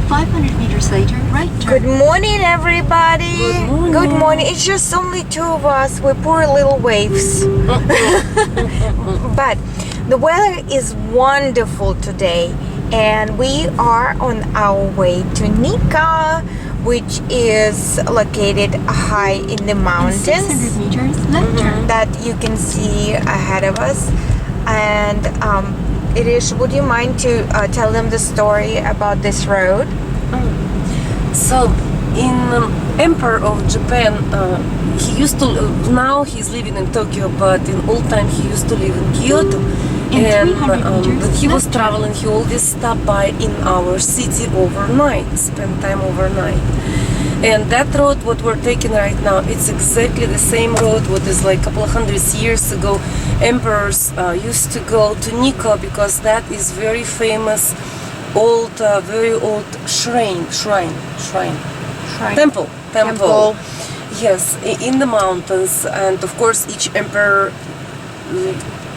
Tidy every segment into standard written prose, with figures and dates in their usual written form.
500 meters later, right turn. Good morning, everybody. Good morning. It's just only two of us. We're poor little waifs. But the weather is wonderful today, and we are on our way to Nikkō, which is located high in the mountains. 600 meters, left turn. That you can see ahead of us. And Irish, would you mind to tell them the story about this road? So, in Emperor of Japan, he used to. Now he's living in Tokyo, but in old time he used to live in Kyoto. And when he was traveling, he always stopped by in our city overnight, spend time overnight. And that road, what we're taking right now, it's exactly the same road what is like a couple of hundred years ago. Emperors used to go to Nikkō because that is very famous, old, very old temple. Yes, in the mountains, and of course each emperor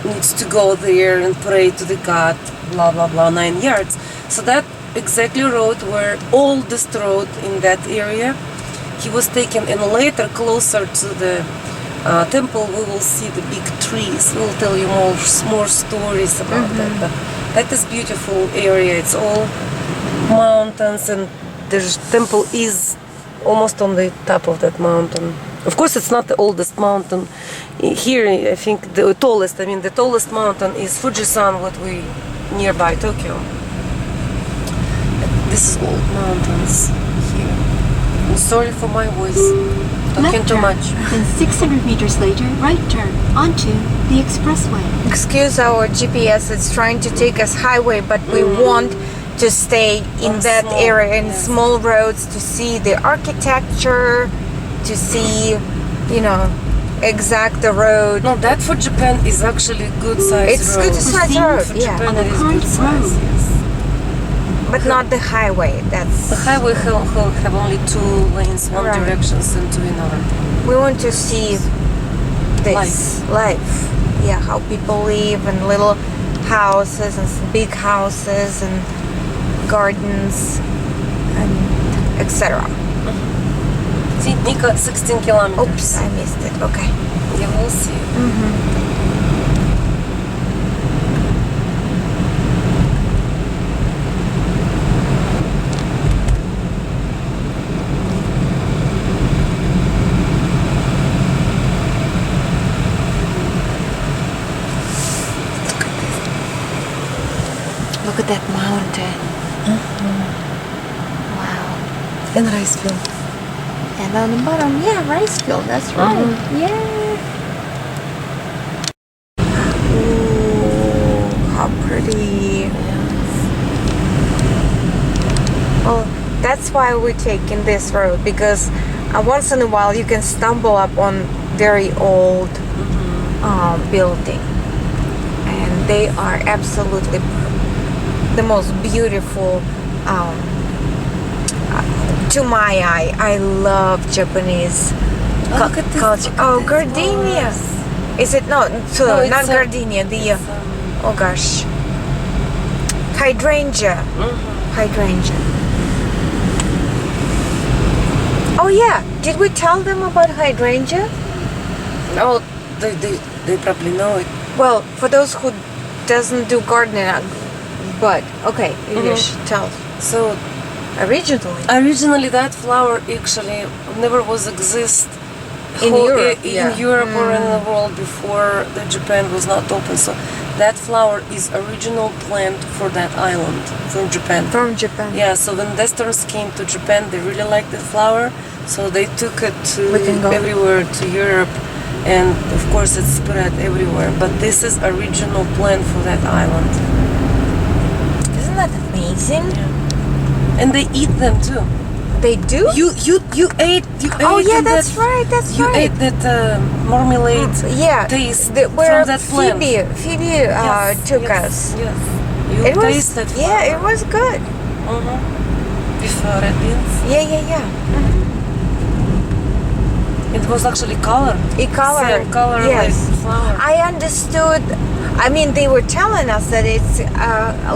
needs to go there and pray to the god, blah blah blah, 9 yards. So that exactly road where oldest road in that area. He was taken, and later closer to the temple we will see the big trees. We'll tell you more stories about that. But that is beautiful area. It's all mountains, and the temple is almost on the top of that mountain. Of course, it's not the oldest mountain. Here, I think the tallest mountain is Fujisan, what we nearby Tokyo. This is old mountains here. I'm sorry for my voice. Talking too much. Then 600 meters later, right turn onto the expressway. Excuse our GPS, it's trying to take us highway, but we want to stay in that area, in small roads, to see the architecture, to see, exact the road. No, that for Japan is actually good size It's road. good size road, For yeah. Japan On it the is current good size, road. yes. But not the highway. The highway have only 2 lanes, one Right. directions and 2 in other. We want to see this life. Yeah, how people live in little houses and big houses and gardens and etc. See, Nikkō, 16 kilometers. Oops, I missed it. Okay. Yeah, we'll see. Look at that mountain. Wow. And rice field. And on the bottom, yeah, rice field. That's right. Yeah. Ooh, how pretty. Well, that's why we're taking this road, because once in a while you can stumble up on very old building, and they are absolutely the most beautiful. To my eye, I love Japanese culture. Oh, gardenia. Is it not gardenia? Oh gosh, hydrangea. Hydrangea. Oh yeah, did we tell them about hydrangea? Oh, they probably know it. Well, for those who doesn't do gardening, but okay, Irish, tell. So originally that flower actually never was exist in Europe, or in the world before the Japan was not open. So that flower is original plant for that island from Japan. From Japan. Yeah. So when Westerners came to Japan, they really liked the flower, so they took it to everywhere, to Europe, and of course it's spread everywhere. But this is original plant for that island. Isn't that amazing? Yeah. And they eat them too. They do? You ate. Oh yeah, that's right. You ate that marmalade taste where from that plant. Phoebe took us. Yes. It was, tasted flower. yeah, it was good. With red beans. Yeah. It was actually color. Same color, yes. Like flower. I understood. I mean, they were telling us that it's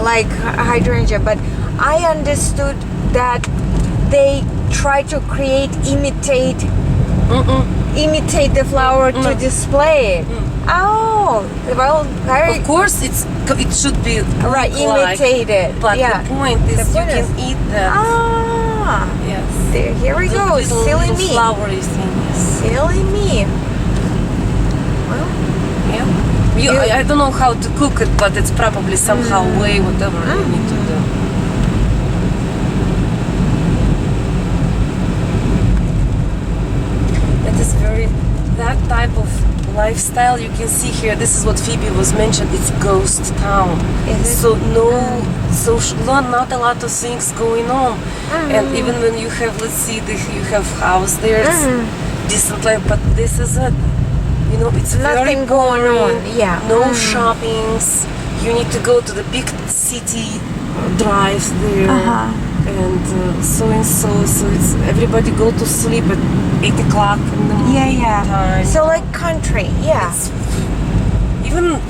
like hydrangea, but I understood that they try to imitate the flower to display it. Oh, well, very. Of course, it should be Right, imitated. But yeah. the point is, you can eat that. Ah, Yes. here we go. Silly me. Flowery thing. Yes. Silly me. Well, Yeah. I don't know how to cook it, but it's probably somehow way whatever you need to do. That type of lifestyle you can see here. This is what Phoebe was mentioned. It's ghost town. So not a lot of things going on. And even when you have, let's see, you have house there, it's decent life. But this is it. You know, it's nothing very boring. going on. Yeah. No shoppings. You need to go to the big city drive there. And so it's everybody go to sleep at 8 o'clock in the morning time. So like country,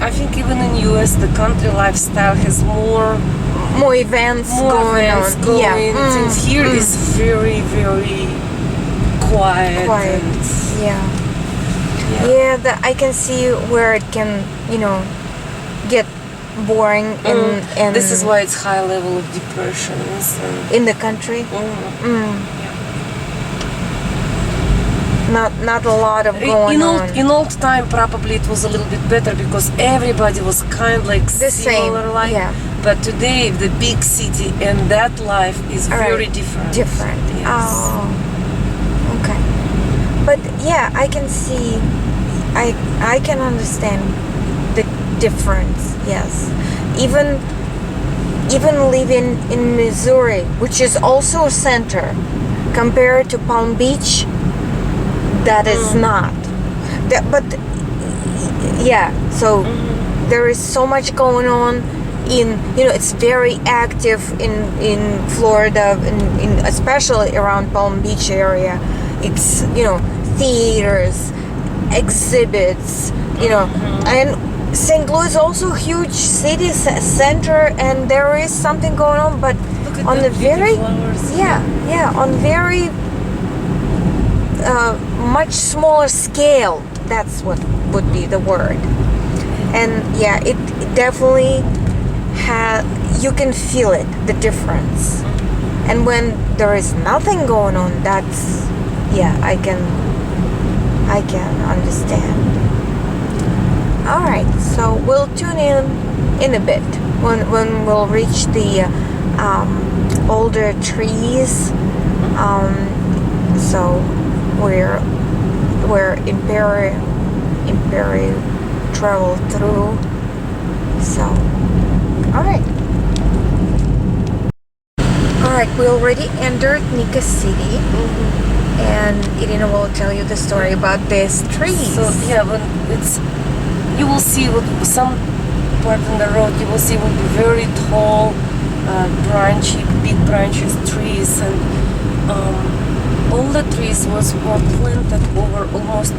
I think even in US the country lifestyle has more events going on. Things here is very, very quiet. And, I can see where it can, get boring and this is why it's high level of depression in the country. Not a lot of going on. In old time probably it was a little bit better because everybody was kind of like the similar same. life. But today the big city and that life is very different. Yes. Oh, okay. But I can see, I can understand the difference. Yes, even living in Missouri, which is also a center, compared to Palm Beach, that is not. So there is so much going on. It's very active in Florida, especially around Palm Beach area. It's theaters, exhibits, and St. Louis is also a huge city center, and there is something going on, but on the very on very much smaller scale. That's what would be the word. And it definitely you can feel it, the difference. And when there is nothing going on, that's I can understand. All right, so we'll tune in a bit when we'll reach the older trees. So where Imperial travel through. So, all right, we already entered Nikkō City. And Irina will tell you the story about these trees. So when you will see some part on the road. You will see will be very tall, big branches trees, and all the trees were planted over almost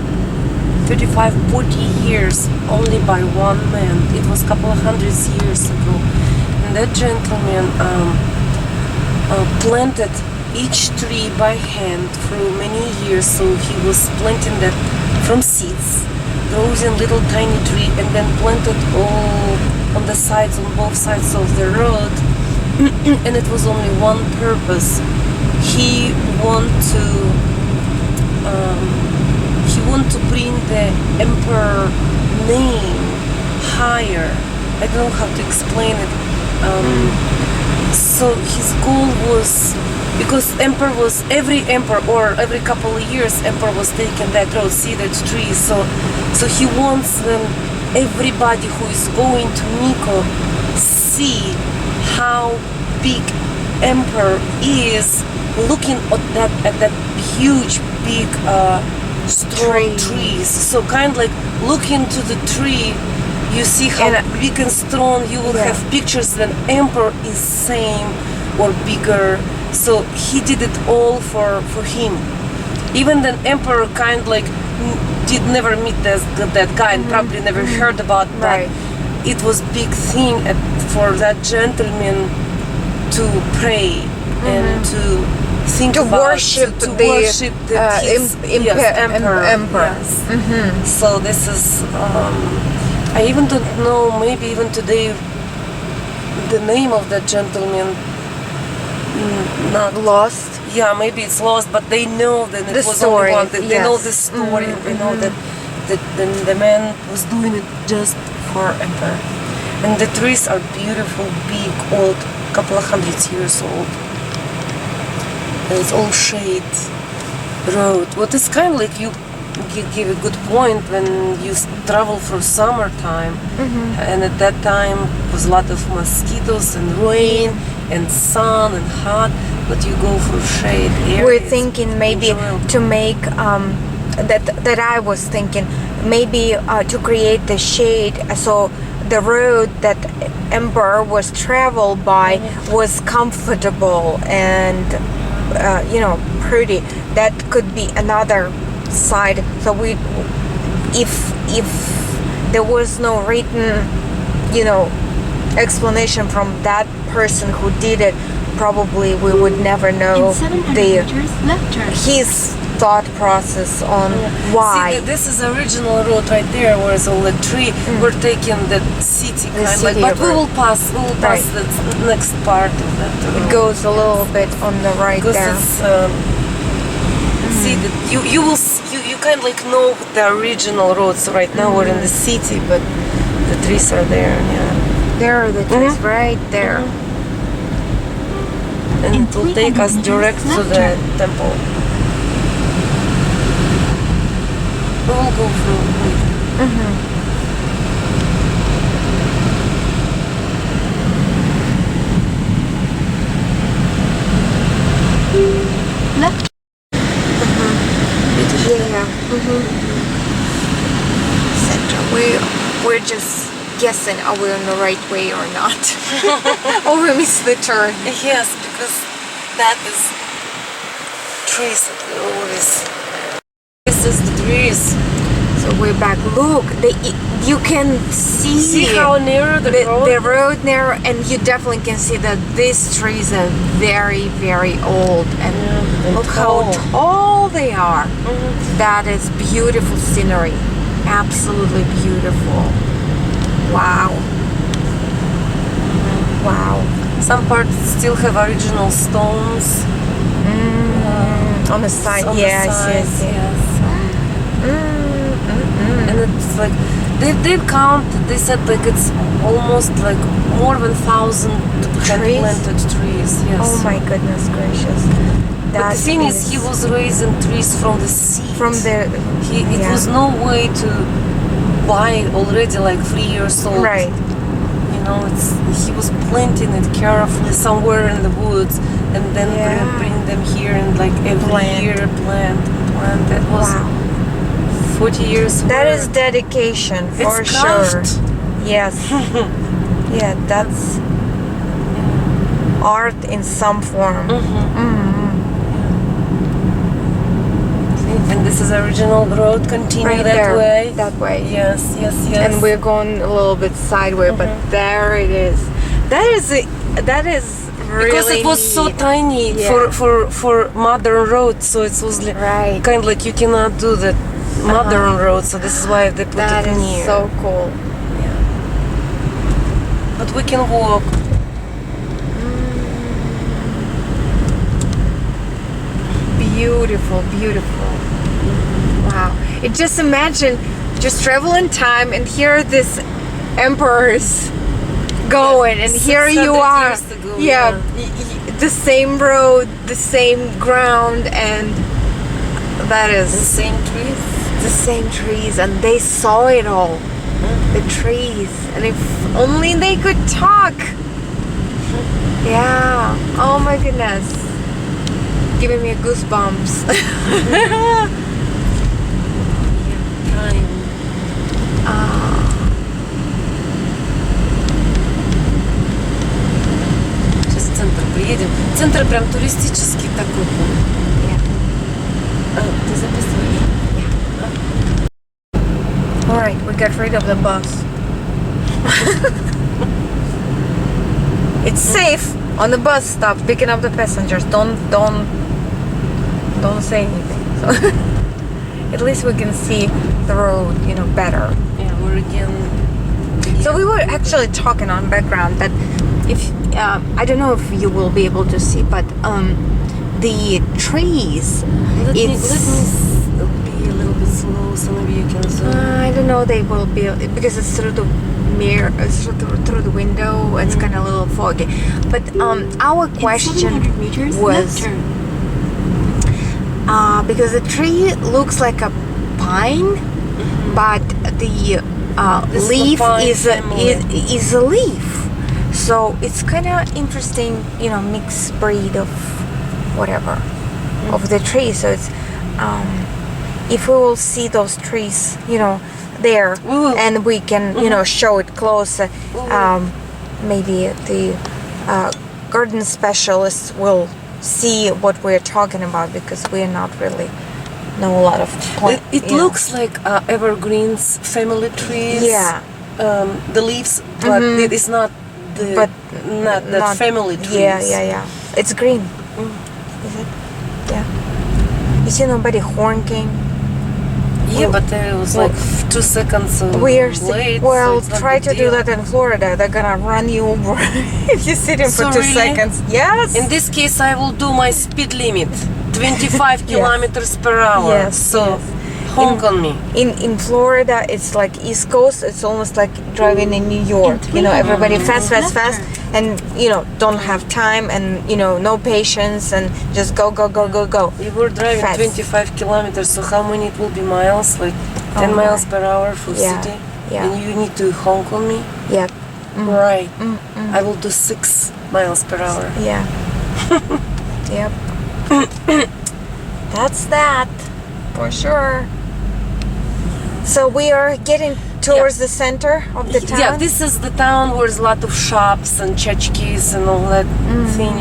35-40 years only by one man. It was a couple of hundreds years ago, and that gentleman planted each tree by hand through many years. So he was planting that from seeds, grows in little tiny tree, and then planted all on the sides, on both sides of the road. And it was only one purpose. He want to bring the emperor name higher. I don't know how to explain it. So his goal was, because every emperor or every couple of years emperor was taking that road, see that tree. So he wants everybody who is going to Nikkō see how big emperor is, looking at that huge big strong trees. So kind of like look into the tree, you see how big and strong. You will have pictures that emperor is same or bigger. So he did it all for him. Even the emperor kind of like did never meet that guy and probably never heard about that. It was big thing for that gentleman to pray and to think To about, worship to the, worship his emperor. Yes. So this is I even don't know, maybe even today the name of that gentleman not Lost. yeah, maybe it's lost, but they know that it The was story, only one. They know yes. the story. They know that the man was doing it just for emperor. And the trees are beautiful, big, old, couple of 100 years old. And it's all shade road. What is kind of like you give a good point when you travel for summertime, and at that time was a lot of mosquitoes and rain and sun and hot, but you go for shade areas. We're thinking maybe to make that I was thinking maybe to create the shade, so the road that emperor was traveled by was comfortable and pretty. That could be another side. So if there was no written explanation from that person who did it, probably we would never know In 700 meters, left turn. his thought process on why. See, this is original road right there, where it's all the tree. We're taking the city kind city but we road. will pass Right. the next part of that road. It goes a little bit on the right Because there. it's see that you will you kind of like know the original roads. Right now we're in the city, but the trees are there. Yeah, There are the trees right there. and In it will take 300 us meters, direct to left the turn. temple. We will go through later. Left. Yeah. Center. We're just guessing are we on the right way or not. Or we missed the turn. Yes, because that is trees that we always. This is the trees. So we're back. Look, you can see, See how narrow the road? the road narrow, and you definitely can see that these trees are very, very old. And and look tall. how tall they are. That is beautiful scenery. Absolutely beautiful. Wow. Wow. Some parts still have original stones. On the side, On the yes, sides, yes. And it's like they've counted. They said like it's almost like more than 1,000 Trees? planted trees. Yes. Oh my goodness gracious. But the thing is, he was raising trees from the seed. from the It yeah. was no way to buy already like 3 years old. right. You know, he was planting it carefully somewhere in the woods, and then Yeah. bring them here and like every Plant. year plant. That was Wow. 40 years. That work. is dedication for It's sure. craft. Yes. Yeah, that's art in some form. And this is original road. Continue Right that there. way. That way. Yes, yes, yes. And we're going a little bit sideways, but there it is. That is really because it was so neat. tiny Yeah. for modern road, so it was Right. kind of like you cannot do the modern road. So this is why they put That it is near. so cool. But we can walk. Beautiful, beautiful. Wow. It just imagine just travel in time and here are these emperors going and here you 600 are. years ago, Yeah. yeah. The same road, the same ground, and that The is same trees. the same trees, and they saw it all. The trees. And if only they could talk. Yeah. Oh my goodness. Giving me goosebumps. Time. Сейчас в центр приедем. Центр прям туристический такой. Ты записываешь? Alright, we got rid of the bus. It's safe. on the bus stop picking up the passengers. Don't say anything. So at least we can see the road, better. Yeah, we're again. So we were actually talking on background that if I don't know if you will be able to see, but the trees. Let me be a little bit slow, so maybe you can zoom. I don't know. They will be because it's through the mirror, through the window. It's kind of a little foggy. But our question In 700 meters, was left turn. because the tree looks like a pine, but the This leaf pine is family. is a leaf. So it's kind of interesting, mixed breed of whatever of the tree. So it's if we will see those trees, there, will. and we can, show it close. Maybe the garden specialists will see what we're talking about because we're not really know a lot of plant. It looks like evergreens, family trees. Yeah. The leaves, but it is not the But not family trees. Yeah. It's green. Is it? Yeah. You see nobody honking? Yeah, but there was like 2 seconds of late. Well, so it's not try big to deal. do that in Florida. They're gonna run you over if you sit in for So 2 really? seconds. Yes. In this case, I will do my speed limit, 25 kilometers per hour. Yes, So yes. honk on me. In Florida, it's like East Coast. It's almost like driving in New York. Everybody fast, and don't have time, and no patience, and just go. You were driving Fast. 25 kilometers, so how many it will be miles? Like 10 Oh miles my. per hour for Yeah, city? yeah. And you need to honk on me? Yep. Right. I will do 6 miles per hour. Yeah. Yep. That's that for sure. So we are getting towards the center of the town. Yeah, this is the town where there's a lot of shops and tchotchkes and all that thing,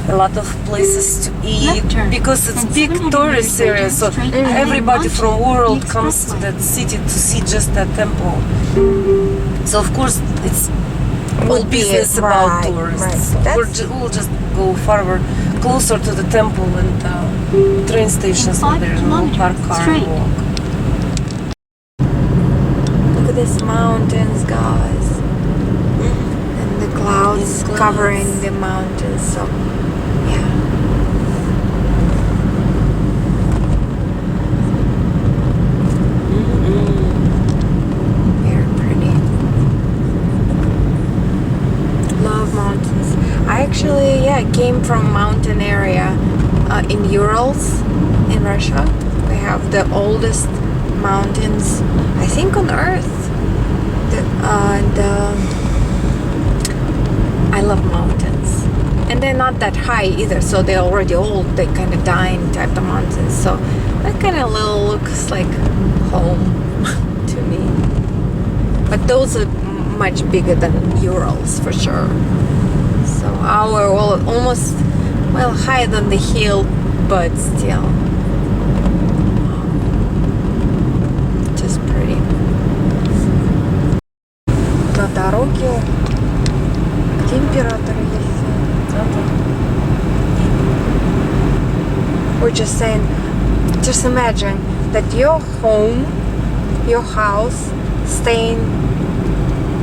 a lot of places to eat Left turn. because it's And big 700 tourist meters area. So straight ahead everybody onto from the world comes to expressway. that city to see just that temple. So of course it's all Would be business right, about tourists. right. So That's- we'll just go farther, closer to the temple and train stations In where 5 there's no park kilometers car straight. and walk. Look at these mountains, guys. And the clouds These clouds. covering the mountains. So, yeah. Very pretty. Love mountains. I actually, came from mountain area in Urals in Russia. We have the oldest mountains, I think, on Earth. I love mountains. And they're not that high either, so they're already old. They kind of dying type of mountains. So that kind of little looks like home to me. But those are much bigger than Urals for sure. So our almost, higher than the hill, but still. Just pretty. На дороге где император есть? We're just saying, just imagine that your home, your house, staying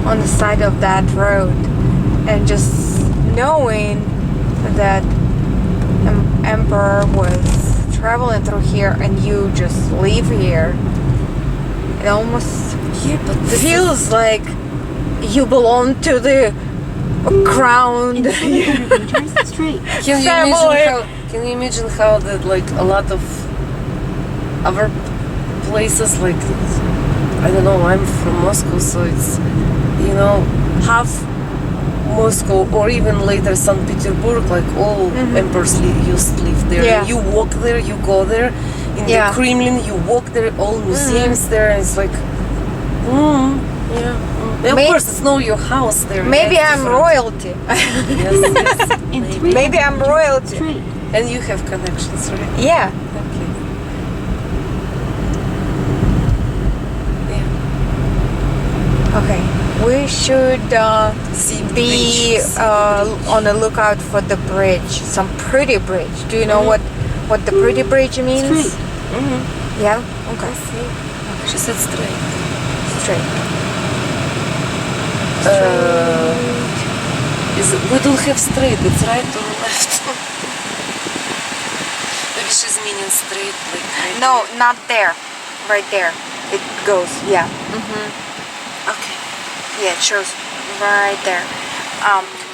on the side of that road, and just knowing that an emperor was traveling through here, and you just live here. It almost feels like you belong to the crown. In 700 meters straight. Can you imagine how that, like, a lot of other places, like, I don't know, I'm from Moscow, so it's, half Moscow or even later St. Petersburg, like all emperors used to live there. Yeah. You walk there, you go there. In the Kremlin, you walk there, all museums there, and it's like, Of course, it's not your house there. Maybe That's I'm different. royalty. Yes. In Maybe. 300 Maybe I'm meters royalty. straight. And you have connections, right? Yeah. Okay. Yeah. Okay. We should See the be bridge, see the bridge. on the lookout for the bridge, some pretty bridge. Do you know what the pretty bridge means? Straight. Yeah. Okay. She said straight. Straight. We don't have straight. It's right or left. Maybe she's meaning straight, like right. No, not there. Right there. It goes. Yeah. Okay. Yeah, it shows right there.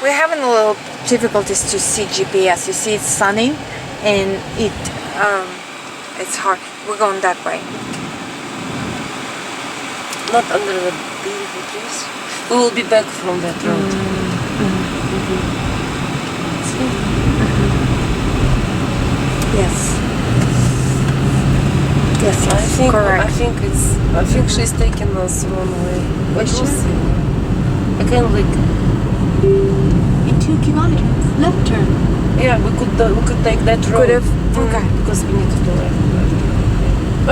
We're having a little difficulties to see GPS. You see, it's sunny, and it's hard. We're going that way. Not under the beautiful trees. We will be back from that road. Yes. Yes, correct. I think she's taking us wrong way. But Is she? we'll see. I can like. In 2 kilometers, left turn. Yeah, we could take that road. Could have. Okay. Because we need to do it.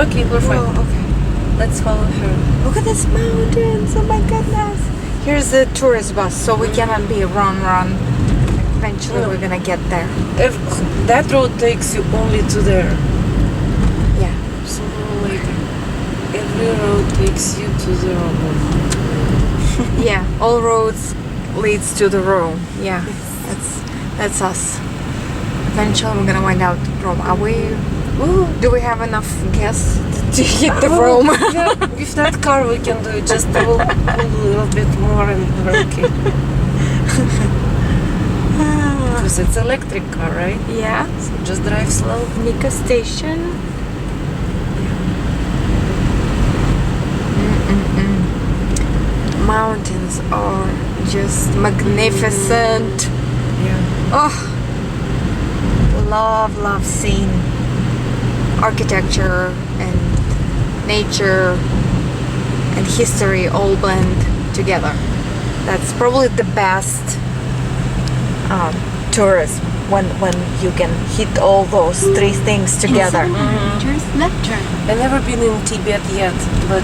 Okay, we're fine. Oh, okay. Let's follow her. Look at these mountains. Oh my goodness. Here's the tourist bus, so we cannot be run. Eventually, we're gonna get there. If that road takes you only to there. Yeah. Sooner or later. Every road takes you to the road. Yeah. All roads leads to the Rome. Yeah. That's us. Eventually, we're gonna find out Rome. Are we? Ooh. Do we have enough gas to hit the Rome? Yeah, with that car we can do it. Just pull a little bit more and we're okay. Because it's electric car, right? Yeah. So just drive slow. Nikkō station. Mountains are just magnificent. Yeah. Oh, love seeing architecture and nature and history all blend together. That's probably the best tourism when you can hit all those three things In together. 700 meters, left turn. I've never been in Tibet yet, but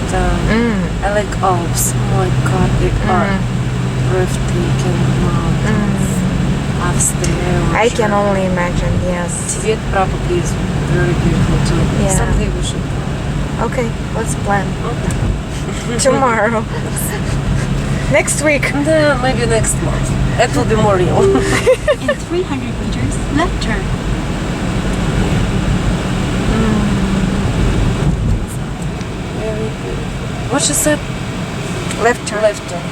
I like Alps. Oh my god, they are breathtaking mountains. Austria. I can only imagine, yes. Tibet probably is very beautiful too. Yeah. Someday we should go. Okay, let's plan. Okay. Tomorrow. Next week. And, maybe next month. It will be more real. In 300 meters, left turn. Very beautiful. What she said? Left turn. Left turn.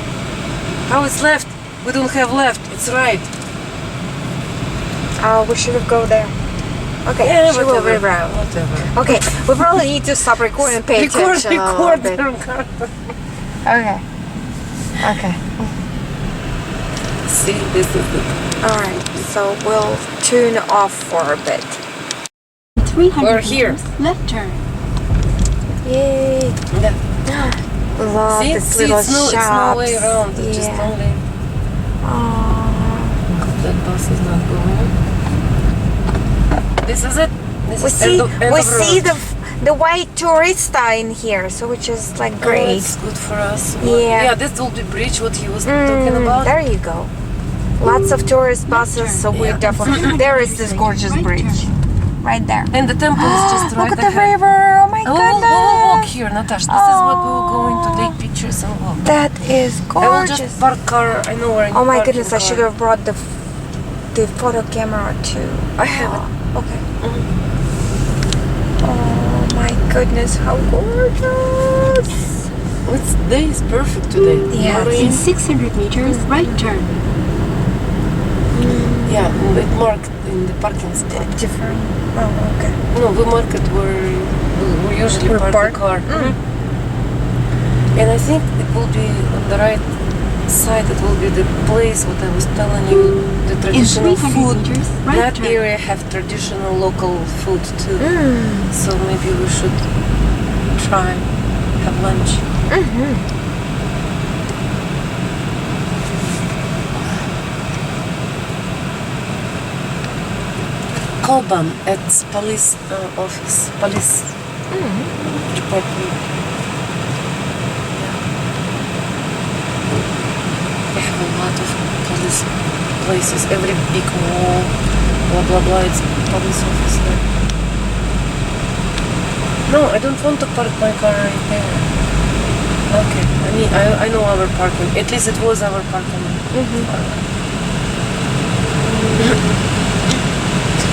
How it's left? We don't have left. It's right. We should have go there. Okay, Yeah, she will whatever. reroute. Whatever. Okay, we probably need to stop recording and pay attention a little bit. Okay. Okay. See, this is it. Alright, so we'll tune off for a bit. In 300 We're meters, here. left turn. Yay! Yeah. Love See, this little it's no shops. way around. It's just only. Aww. That bus is not going. This is it. This We is see, end we of see road. the white tourista in here, so which is like Oh, great. it's good for us. Yeah. Yeah, this will be bridge. What he was talking about. There you go. Lots of tourist buses, so we Yeah. definitely. There is this gorgeous Right bridge, turn. right there. And the temple is just right Look at the ahead. river! Oh my We'll walk goodness! here, Natasha. This is what we will go in to take pictures and walk. That is I will gorgeous. just park car. I know where I need Oh my parking goodness! I car. should have brought the photo camera too. I have it. Okay. Oh my goodness! How gorgeous! It's day is perfect today. Yeah. Rain. In 600 meters, right turn. Yeah, it marked in the parking spot. Different. Oh, okay. No, we mark it where we usually We park park? the car. And I think it will be on the right side. It will be the place what I was telling you, the In traditional 300 food. meters, right That turn. area have traditional local food too. So maybe we should try have lunch. Koban at police office, police department. a lot of police places. Every big wall, blah blah blah. It's police office there. No, I don't want to park my car right there. Okay, I know our parking. At least it was our parking.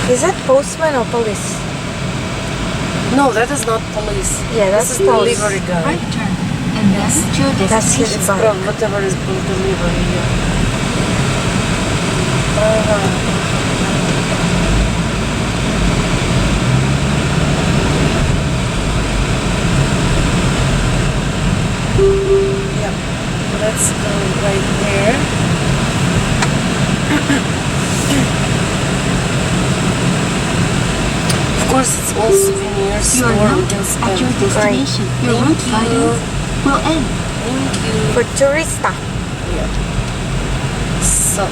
Is that postman or police? No, that is not police. Yeah, this that's is police. delivery guy. Right turn, and then to your That's his destination. bike. From whatever is delivery. Yeah. Yeah, let's go right there. Of course, it's all souvenirs. You are store we not can at spend. your destination. Your Thank route guidance will end. Thank you. For tourista. Yeah. So,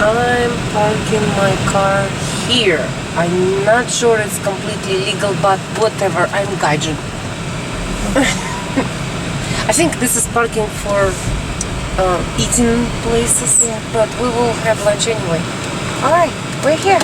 I'm parking my car here. I'm not sure it's completely legal, but whatever. I'm gaijin. I think this is parking for eating places, Yeah. but we will have lunch anyway. Alright, we're here.